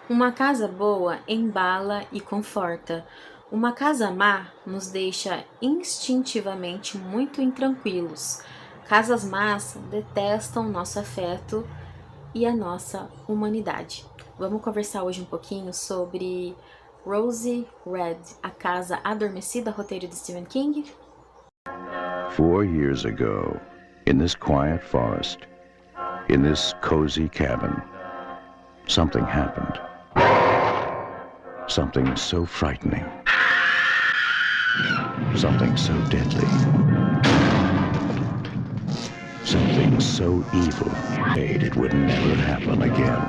Uma casa boa embala e conforta. Uma casa má nos deixa instintivamente muito intranquilos. Casas más detestam nosso afeto e a nossa humanidade. Vamos conversar hoje um pouquinho sobre Rosie Red, A Casa Adormecida, roteiro de Stephen King. 4 years ago, in this quiet forest, in this cozy cabin, something happened. Something so frightening. Something so deadly. Something so evil. It would never happen again.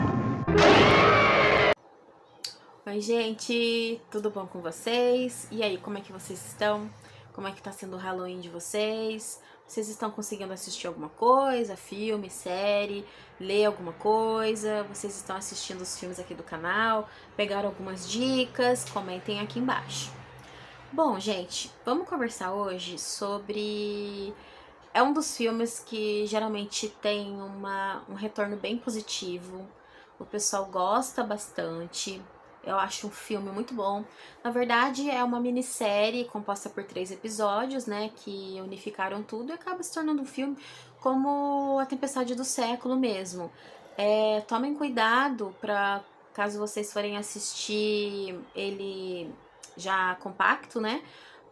Oi, gente, tudo bom com vocês? E aí, como é que vocês estão? Como é que tá sendo o Halloween de vocês? Vocês estão conseguindo assistir alguma coisa? Filme, série, ler alguma coisa? Vocês estão assistindo os filmes aqui do canal? Pegaram algumas dicas? Comentem aqui embaixo. Bom, gente, vamos conversar hoje sobre... É um dos filmes que geralmente tem um retorno bem positivo. O pessoal gosta bastante. Eu acho um filme muito bom. Na verdade, é uma minissérie composta por 3 episódios, né? Que unificaram tudo e acaba se tornando um filme como A Tempestade do Século mesmo. Tomem cuidado para caso vocês forem assistir ele já compacto, né?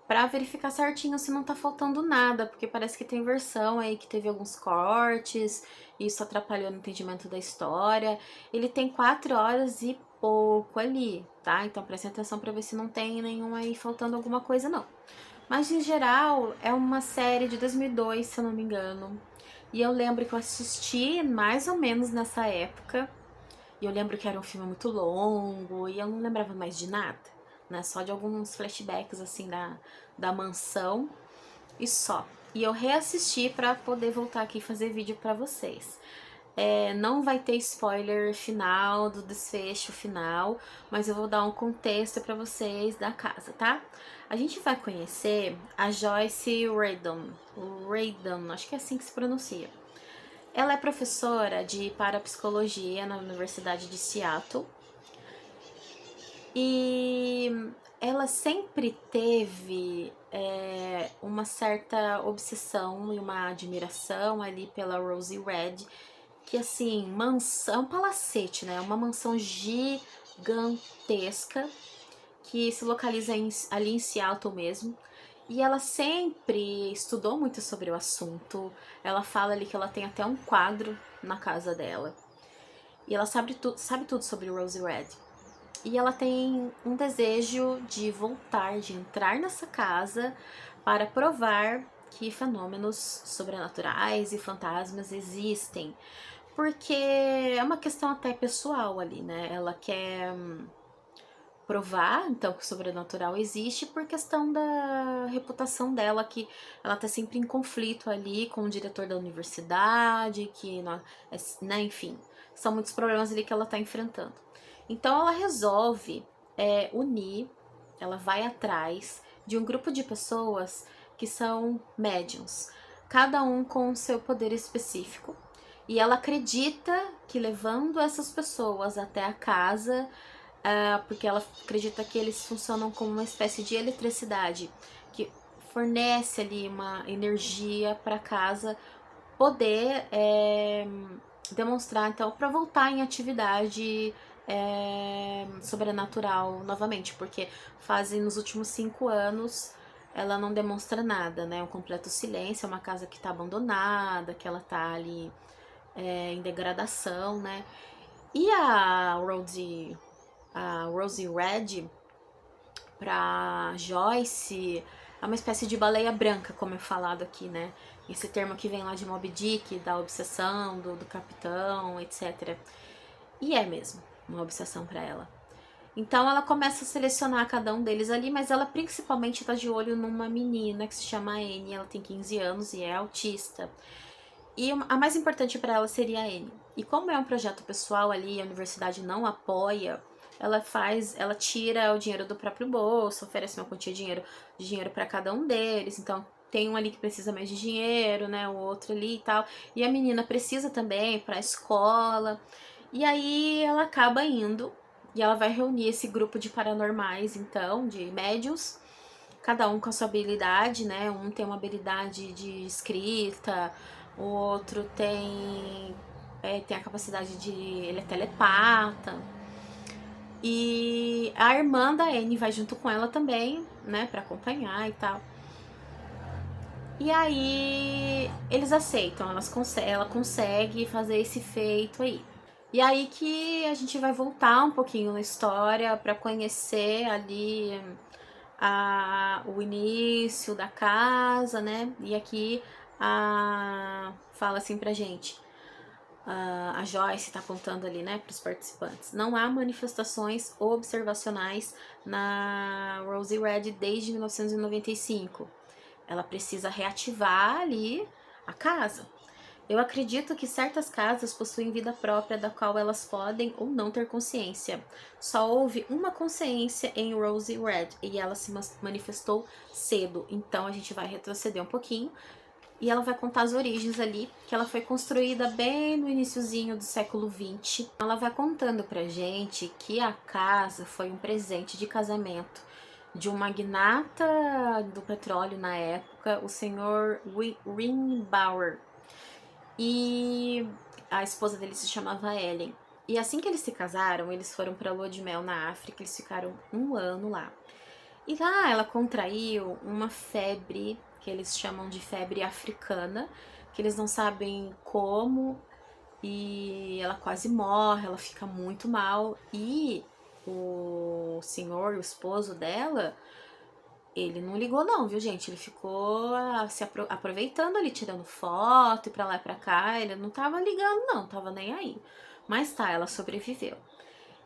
Pra verificar certinho se não tá faltando nada, porque parece que tem versão aí que teve alguns cortes, e isso atrapalhou no entendimento da história. Ele tem 4 horas e pouco ali, tá? Então prestem atenção pra ver se não tem nenhum aí faltando alguma coisa, não. Mas em geral, é uma série de 2002, se eu não me engano. E eu lembro que eu assisti mais ou menos nessa época. E eu lembro que era um filme muito longo e eu não lembrava mais de nada, né? Só de alguns flashbacks, assim, da mansão e só. E eu reassisti pra poder voltar aqui e fazer vídeo pra vocês. Não vai ter spoiler final, do desfecho final, mas eu vou dar um contexto pra vocês da casa, tá? A gente vai conhecer a Joyce Radon. Radon, acho que é assim que se pronuncia. Ela é professora de parapsicologia na Universidade de Seattle e ela sempre teve uma certa obsessão e uma admiração ali pela Rosie Red, que assim, mansão, palacete, né? Uma mansão gigantesca que se localiza ali em Seattle mesmo. E ela sempre estudou muito sobre o assunto. Ela fala ali que ela tem até um quadro na casa dela. E ela sabe tudo sobre Rosie Red. E ela tem um desejo de voltar, de entrar nessa casa para provar que fenômenos sobrenaturais e fantasmas existem. Porque é uma questão até pessoal ali, né? Ela quer provar, então, que o sobrenatural existe por questão da reputação dela, que ela tá sempre em conflito ali com o diretor da universidade, que, né, enfim, são muitos problemas ali que ela tá enfrentando. Então ela resolve unir, ela vai atrás de um grupo de pessoas que são médiums, cada um com o seu poder específico, e ela acredita que levando essas pessoas até a casa, porque ela acredita que eles funcionam como uma espécie de eletricidade que fornece ali uma energia para casa poder demonstrar, então, para voltar em atividade sobrenatural novamente, porque fazem nos últimos 5 anos ela não demonstra nada, né? Um completo silêncio, é uma casa que tá abandonada, que ela tá ali em degradação, né? E a Rosie Red, pra Joyce, é uma espécie de baleia branca, como é falado aqui, né? Esse termo que vem lá de Moby Dick, da obsessão do capitão, etc. E é mesmo uma obsessão para ela. Então ela começa a selecionar cada um deles ali, mas ela principalmente tá de olho numa menina que se chama Annie, ela tem 15 anos e é autista. E a mais importante para ela seria a Annie. E como é um projeto pessoal ali, a universidade não apoia, ela tira o dinheiro do próprio bolso, oferece uma quantia de dinheiro para cada um deles. Então tem um ali que precisa mais de dinheiro, né, o outro ali e tal. E a menina precisa também para a escola. E aí ela acaba indo E ela vai reunir esse grupo de paranormais, então, de médiums, cada um com a sua habilidade, né? Um tem uma habilidade de escrita, o outro tem a capacidade de... ele é telepata. E a irmã da Anne vai junto com ela também, né? Pra acompanhar e tal. E aí eles aceitam, ela consegue fazer esse feito aí. E aí que a gente vai voltar um pouquinho na história para conhecer ali o início da casa, né? E aqui fala assim pra gente, a Joyce tá contando ali, né, pros participantes. Não há manifestações observacionais na Rosie Red desde 1995. Ela precisa reativar ali a casa. Eu acredito que certas casas possuem vida própria da qual elas podem ou não ter consciência. Só houve uma consciência em Rosie Red e ela se manifestou cedo. Então a gente vai retroceder um pouquinho e ela vai contar as origens ali, que ela foi construída bem no iniciozinho do século XX. Ela vai contando pra gente que a casa foi um presente de casamento de um magnata do petróleo na época, o senhor Ringbauer. E a esposa dele se chamava Ellen. E assim que eles se casaram, eles foram pra lua de mel na África, eles ficaram 1 ano lá. E lá ela contraiu uma febre, que eles chamam de febre africana, que eles não sabem como, e ela quase morre, ela fica muito mal. E o senhor, o esposo dela, ele não ligou não, viu, gente? Ele ficou se aproveitando ali, tirando foto e pra lá e pra cá. Ele não tava ligando não, tava nem aí. Mas tá, ela sobreviveu.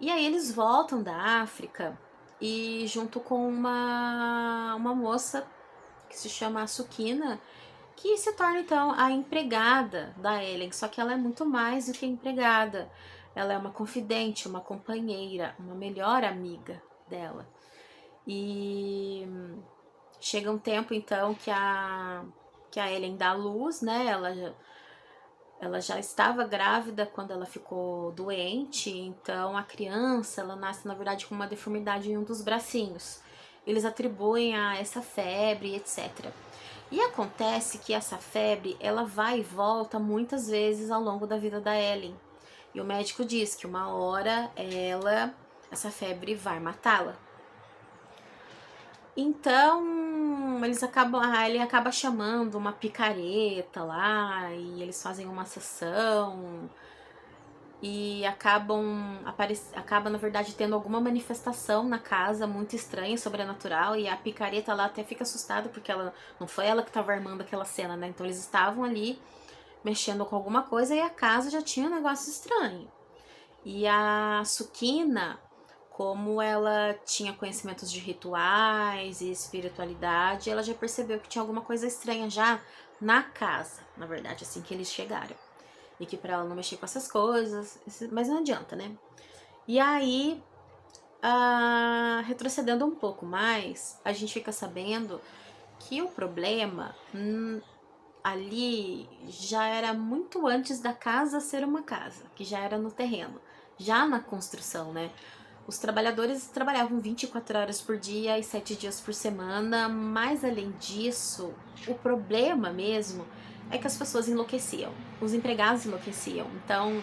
E aí eles voltam da África e junto com uma moça que se chama Sukina, que se torna então a empregada da Ellen. Só que ela é muito mais do que empregada. Ela é uma confidente, uma companheira, uma melhor amiga dela. E chega um tempo então que a Ellen dá luz, né? Ela já estava grávida quando ela ficou doente, então a criança, ela nasce na verdade com uma deformidade em um dos bracinhos. Eles atribuem a essa febre, etc. E acontece que essa febre, ela vai e volta muitas vezes ao longo da vida da Ellen. E o médico diz que uma hora essa febre vai matá-la. Então, ele acaba chamando uma picareta lá, e eles fazem uma sessão, e acaba, na verdade, tendo alguma manifestação na casa muito estranha, sobrenatural, e a picareta lá até fica assustada, porque não foi ela que estava armando aquela cena, né? Então eles estavam ali mexendo com alguma coisa, e a casa já tinha um negócio estranho. E a Sukina, como ela tinha conhecimentos de rituais e espiritualidade, ela já percebeu que tinha alguma coisa estranha já na casa, na verdade, assim que eles chegaram. E que pra ela não mexer com essas coisas, mas não adianta, né? E aí, retrocedendo um pouco mais, a gente fica sabendo que o problema ali já era muito antes da casa ser uma casa, que já era no terreno, já na construção, né? Os trabalhadores trabalhavam 24 horas por dia e 7 dias por semana, mas além disso, o problema mesmo é que as pessoas enlouqueciam, os empregados enlouqueciam, então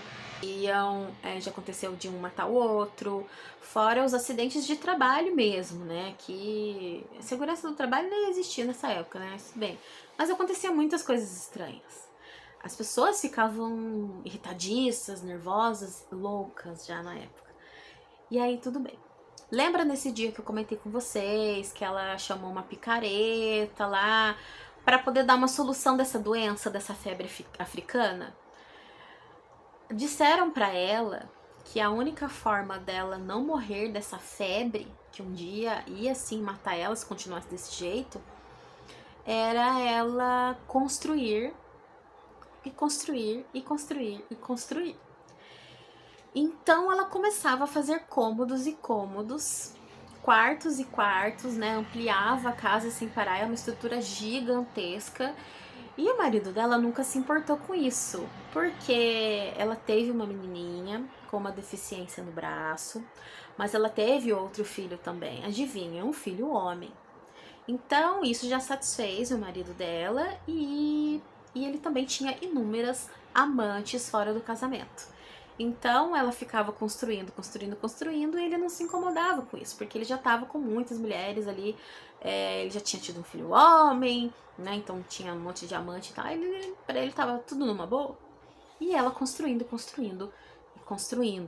já aconteceu de um matar o outro, fora os acidentes de trabalho mesmo, né, que a segurança do trabalho nem existia nessa época, né, bem, mas acontecia muitas coisas estranhas. As pessoas ficavam irritadiças, nervosas, loucas já na época. E aí tudo bem. Lembra nesse dia que eu comentei com vocês que ela chamou uma picareta lá para poder dar uma solução dessa doença, dessa febre africana? Disseram para ela que a única forma dela não morrer dessa febre, que um dia ia sim matar ela se continuasse desse jeito, era ela construir e construir e construir e construir. Então ela começava a fazer cômodos e cômodos, quartos e quartos, né? Ampliava a casa sem parar, é uma estrutura gigantesca. E o marido dela nunca se importou com isso, porque ela teve uma menininha com uma deficiência no braço, mas ela teve outro filho também. Adivinha, um filho homem. Então, isso já satisfez o marido dela e ele também tinha inúmeras amantes fora do casamento. Então, ela ficava construindo e ele não se incomodava com isso, porque ele já estava com muitas mulheres ali, ele já tinha tido um filho homem, né? Então tinha um monte de amante e tal. Pra ele tava tudo numa boa. E ela construindo,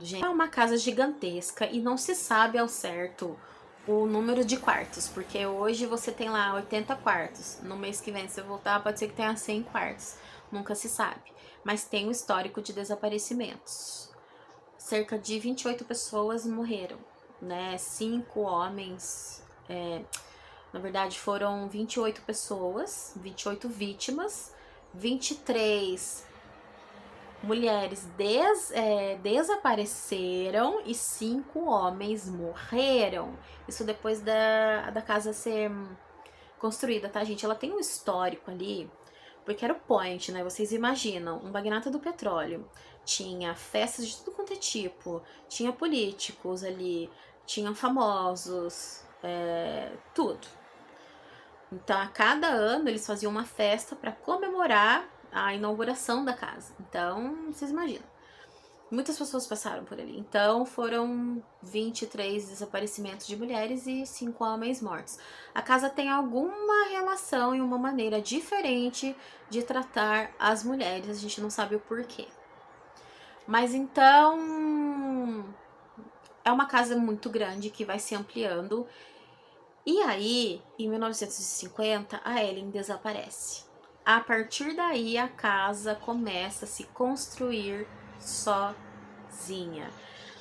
gente. É uma casa gigantesca e não se sabe ao certo o número de quartos, porque hoje você tem lá 80 quartos. No mês que vem, se você voltar, pode ser que tenha 100 quartos. Nunca se sabe. Mas tem um histórico de desaparecimentos. Cerca de 28 pessoas morreram, né? 5 homens. Na verdade, foram 28 pessoas, 28 vítimas, 23 mulheres desapareceram e 5 homens morreram. Isso depois da casa ser construída, tá, gente? Ela tem um histórico ali, porque era o point, né? Vocês imaginam, um magnata do petróleo. Tinha festas de tudo quanto é tipo, tinha políticos ali, tinham famosos, tudo. Então, a cada ano, eles faziam uma festa para comemorar a inauguração da casa. Então, vocês imaginam. Muitas pessoas passaram por ali. Então, foram 23 desaparecimentos de mulheres e 5 homens mortos. A casa tem alguma relação e uma maneira diferente de tratar as mulheres. A gente não sabe o porquê. Mas então, é uma casa muito grande que vai se ampliando. E aí, em 1950, a Ellen desaparece. A partir daí, a casa começa a se construir sozinha.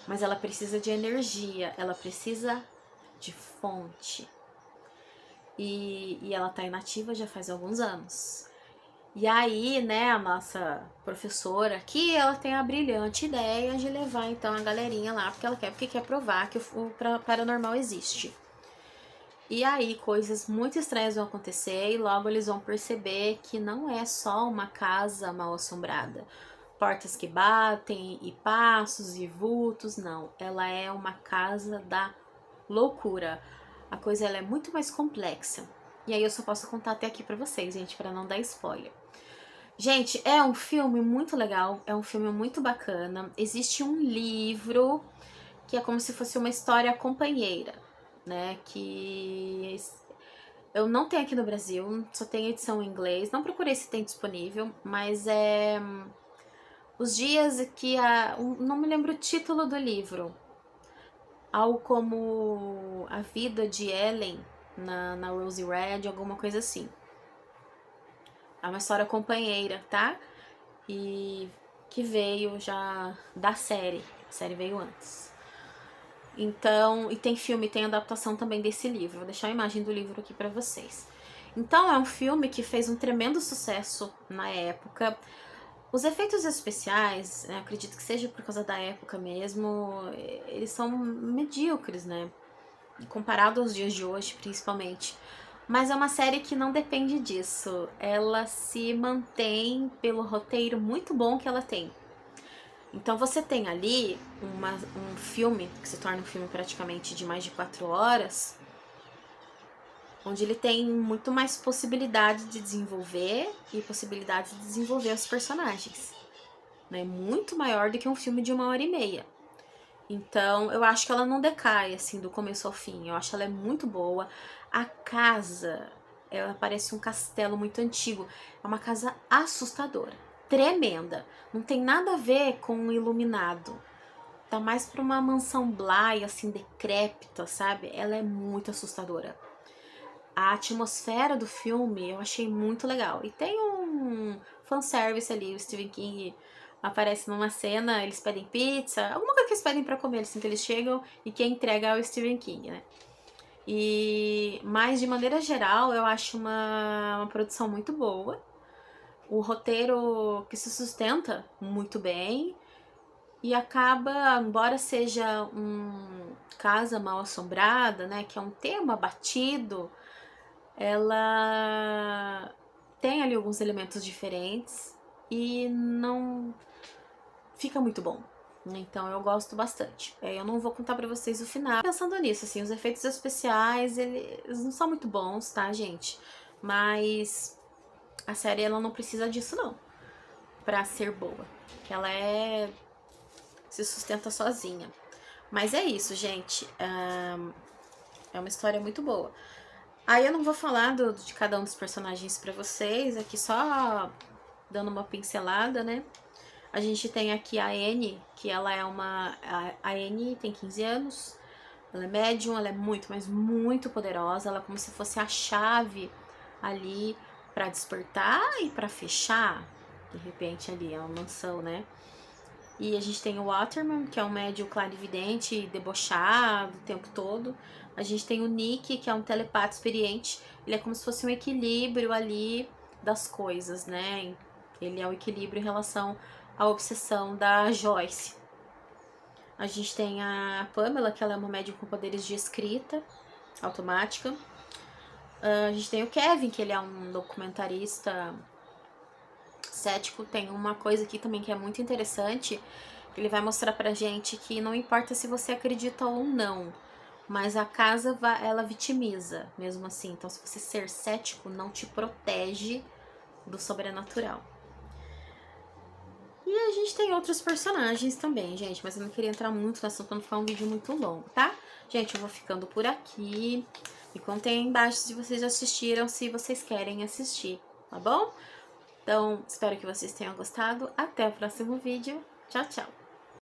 Mas ela precisa de energia, ela precisa de fonte. E ela tá inativa já faz alguns anos. E aí, né, a nossa professora aqui, ela tem a brilhante ideia de levar então a galerinha lá, porque quer provar que o paranormal existe. E aí, coisas muito estranhas vão acontecer e logo eles vão perceber que não é só uma casa mal assombrada. Portas que batem e passos e vultos, não. Ela é uma casa da loucura. A coisa ela é muito mais complexa. E aí eu só posso contar até aqui pra vocês, gente, pra não dar spoiler. Gente, é um filme muito legal, é um filme muito bacana. Existe um livro que é como se fosse uma história companheira, né, que eu não tenho aqui no Brasil, só tem edição em inglês, não procurei se tem disponível, mas é os dias que não me lembro o título do livro, algo como a vida de Ellen na Rosie Red, alguma coisa assim. É uma história companheira, tá? E que veio já da série, a série veio antes. Então, e tem filme, tem adaptação também desse livro. Vou deixar a imagem do livro aqui pra vocês. Então, é um filme que fez um tremendo sucesso na época. Os efeitos especiais, né, acredito que seja por causa da época mesmo, eles são medíocres, né? Comparado aos dias de hoje, principalmente. Mas é uma série que não depende disso. Ela se mantém pelo roteiro muito bom que ela tem. Então você tem ali um filme, que se torna um filme praticamente de mais de 4 horas, onde ele tem muito mais possibilidade de desenvolver e possibilidade de desenvolver os personagens. Né? Muito maior do que um filme de 1h30. Então eu acho que ela não decai assim do começo ao fim. Eu acho que ela é muito boa. A casa, ela parece um castelo muito antigo. É uma casa assustadora. Tremenda. Não tem nada a ver com um iluminado. Tá mais pra uma mansão Bly, assim, decrépita, sabe? Ela é muito assustadora. A atmosfera do filme eu achei muito legal. E tem um fanservice ali, o Stephen King aparece numa cena, eles pedem pizza, alguma coisa que eles pedem pra comer, assim, que eles chegam e quem entrega é o Stephen King, né? Mas de maneira geral, eu acho uma produção muito boa. O roteiro que se sustenta muito bem e acaba, embora seja casa mal assombrada, né, que é um tema batido, ela tem ali alguns elementos diferentes e não fica muito bom. Então eu gosto bastante. Eu não vou contar pra vocês o final. Pensando nisso, assim, os efeitos especiais, eles não são muito bons, tá, gente? Mas a série, ela não precisa disso, não, pra ser boa. Ela se sustenta sozinha. Mas é isso, gente. É uma história muito boa. Aí eu não vou falar de cada um dos personagens pra vocês, aqui só dando uma pincelada, né? A gente tem aqui a Annie, que ela é a Annie tem 15 anos, ela é médium, ela é muito, mas muito poderosa, ela é como se fosse a chave ali pra despertar e pra fechar, de repente ali, é uma mansão, né? E a gente tem o Waterman, que é um médium clarividente e debochado o tempo todo. A gente tem o Nick, que é um telepata experiente, ele é como se fosse um equilíbrio ali das coisas, né? Ele é o equilíbrio em relação a obsessão da Joyce. A gente tem a Pamela, que ela é uma médium com poderes de escrita automática. A gente tem o Kevin, que ele é um documentarista cético. Tem uma coisa aqui também que é muito interessante. Ele vai mostrar pra gente que não importa se você acredita ou não, mas a casa, ela vitimiza mesmo assim. Então, se você ser cético, não te protege do sobrenatural. E a gente tem outros personagens também, gente, mas eu não queria entrar muito no assunto pra não ficar um vídeo muito longo, tá? Gente, eu vou ficando por aqui. Me contem aí embaixo se vocês já assistiram, se vocês querem assistir, tá bom? Então, espero que vocês tenham gostado. Até o próximo vídeo. Tchau, tchau!